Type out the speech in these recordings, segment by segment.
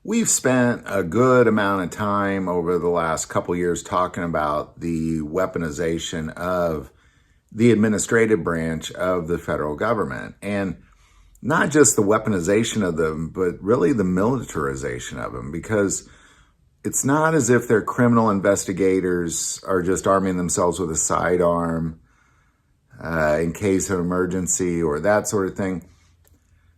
We've spent a good amount of time over the last couple years talking about the weaponization of the administrative branch of the federal government. And not just the weaponization of them, but really the militarization of them, because it's not as if their criminal investigators are just arming themselves with a sidearm in case of emergency or that sort of thing.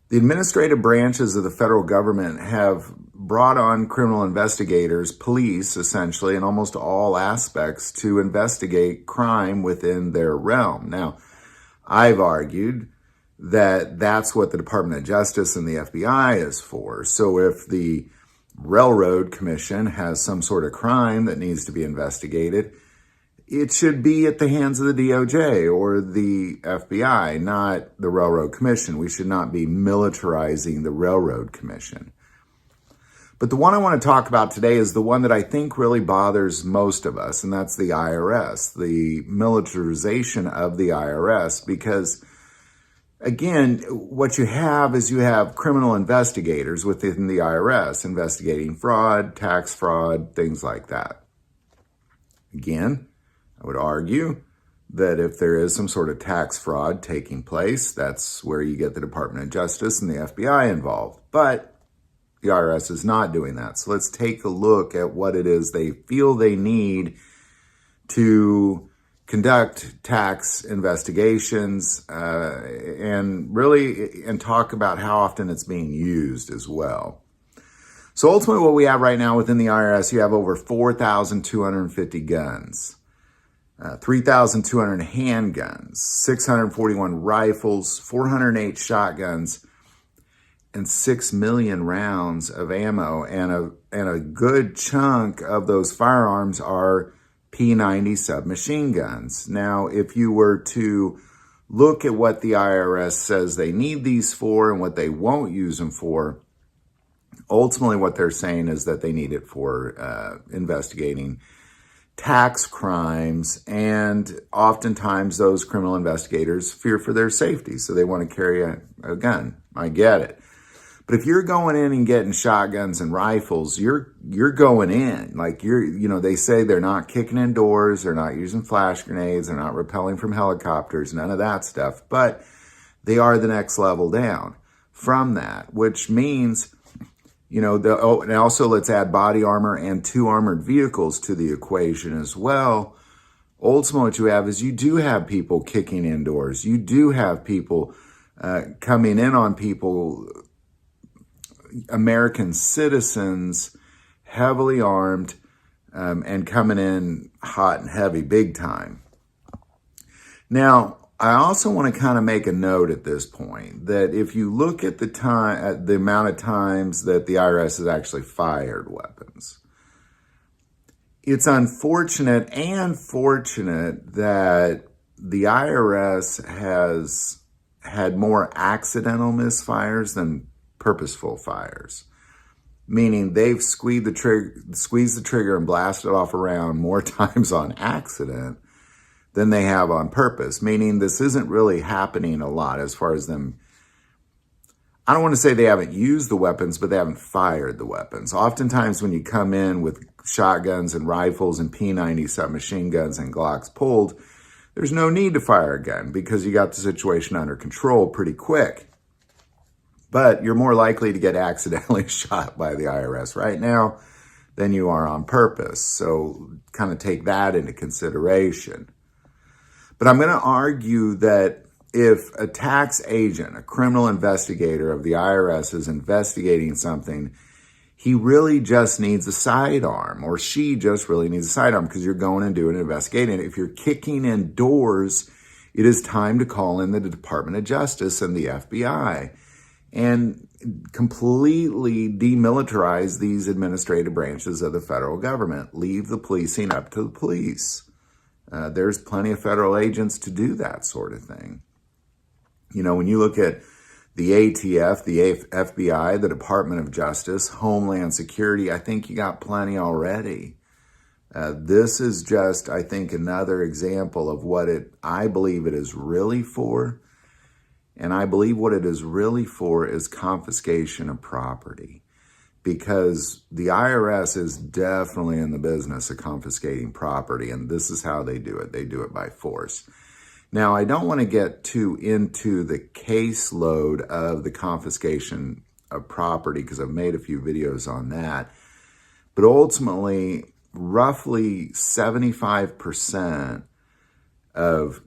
The administrative branches of the federal government have brought on criminal investigators, police essentially, in almost all aspects to investigate crime within their realm. Now, I've argued that that's what the Department of Justice and the FBI is for. So if the Railroad Commission has some sort of crime that needs to be investigated, it should be at the hands of the DOJ or the FBI, not the Railroad Commission. We should not be militarizing the Railroad Commission. But the one I want to talk about today is the one that I think really bothers most of us, and that's the IRS, the militarization of the IRS, because again, what you have is you have criminal investigators within the IRS investigating fraud, tax fraud, things like that. Again, I would argue that if there is some sort of tax fraud taking place, that's where you get the Department of Justice and the FBI involved. But the IRS is not doing that. So let's take a look at what it is they feel they need to conduct tax investigations and talk about how often it's being used as well. So ultimately what we have right now within the IRS, you have over 4,250 guns. 3,200 handguns, 641 rifles, 408 shotguns, and 6 million rounds of ammo. And a good chunk of those firearms are P90 submachine guns. Now, if you were to look at what the IRS says they need these for and what they won't use them for, ultimately what they're saying is that they need it for investigating tax crimes, and oftentimes those criminal investigators fear for their safety, so they want to carry a gun. I get it. But if you're going in and getting shotguns and rifles, you're going in. Like they say they're not kicking in doors, they're not using flash grenades, they're not rappelling from helicopters, none of that stuff. But they are the next level down from that, which means and also let's add body armor and 2 armored vehicles to the equation as well. Ultimately, what you have is you do have people kicking indoors. You do have people coming in on people, American citizens, heavily armed and coming in hot and heavy, big time. Now, I also want to kind of make a note at this point that if you look at the amount of times that the IRS has actually fired weapons, it's unfortunate and fortunate that the IRS has had more accidental misfires than purposeful fires, meaning they've squeezed the trigger and blasted off a round more times on accident than they have on purpose, meaning this isn't really happening a lot as far as them. I don't want to say they haven't used the weapons, but they haven't fired the weapons. Oftentimes when you come in with shotguns and rifles and P90 submachine guns and Glocks pulled, there's no need to fire a gun because you got the situation under control pretty quick. But you're more likely to get accidentally shot by the IRS right now than you are on purpose. So kind of take that into consideration. But I'm going to argue that if a tax agent, a criminal investigator of the IRS is investigating something, he really just needs a sidearm, or she just really needs a sidearm, because you're going and doing investigating. If you're kicking in doors, it is time to call in the Department of Justice and the FBI and completely demilitarize these administrative branches of the federal government. Leave the policing up to the police. There's plenty of federal agents to do that sort of thing. When you look at the ATF, the FBI, the Department of Justice, Homeland Security, I think you got plenty already. This is just, I think, another example of what I believe it is really for. And I believe what it is really for is confiscation of property. because the IRS is definitely in the business of confiscating property, and this is how they do it. They do it by force. Now, I don't want to get too into the caseload of the confiscation of property because I've made a few videos on that. But ultimately, roughly 75% of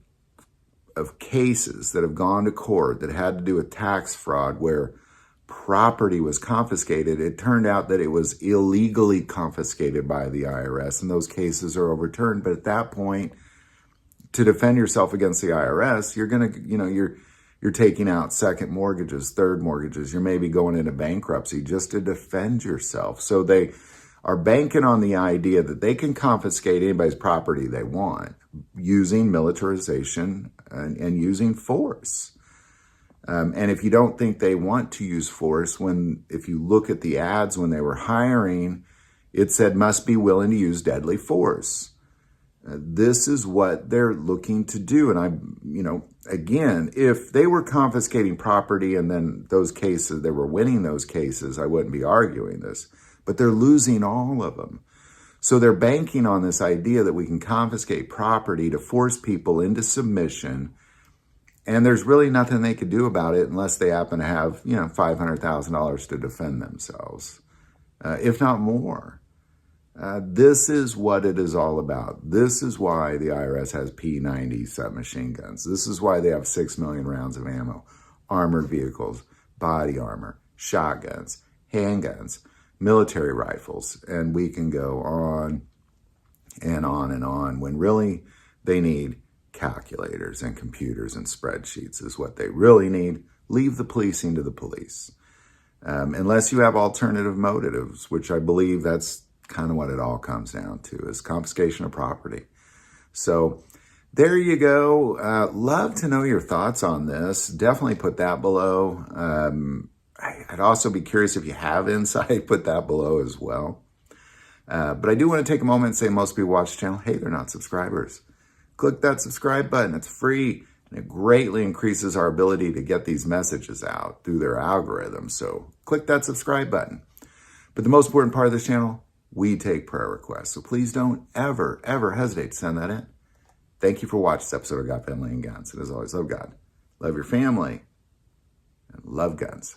cases that have gone to court that had to do with tax fraud where property was confiscated, it turned out that it was illegally confiscated by the IRS, and those cases are overturned. But at that point, to defend yourself against the IRS, you're going to, you're taking out second mortgages, third mortgages. You're maybe going into bankruptcy just to defend yourself. So they are banking on the idea that they can confiscate anybody's property they want using militarization and using force. And if you don't think they want to use force, if you look at the ads when they were hiring, it said must be willing to use deadly force. This is what they're looking to do. And again, if they were confiscating property and then those cases, they were winning those cases, I wouldn't be arguing this. But they're losing all of them. So they're banking on this idea that we can confiscate property to force people into submission. And there's really nothing they could do about it unless they happen to have, $500,000 to defend themselves, if not more. This is what it is all about. This is why the IRS has P90 submachine guns. This is why they have 6 million rounds of ammo, armored vehicles, body armor, shotguns, handguns, military rifles, and we can go on and on and on, when really they need calculators and computers and spreadsheets is what they really need. Leave the policing to the police. Unless you have alternative motives, which I believe that's kind of what it all comes down to, is confiscation of property. So there you go. Love to know your thoughts on this. Definitely put that below. I'd also be curious if you have insight, put that below as well. But I do want to take a moment and say most people watch the channel, hey, they're not subscribers. Click that subscribe button. It's free, and it greatly increases our ability to get these messages out through their algorithm. So click that subscribe button. But the most important part of this channel, we take prayer requests. So please don't ever, ever hesitate to send that in. Thank you for watching this episode of God, Family, and Guns. And as always, love God, love your family, and love guns.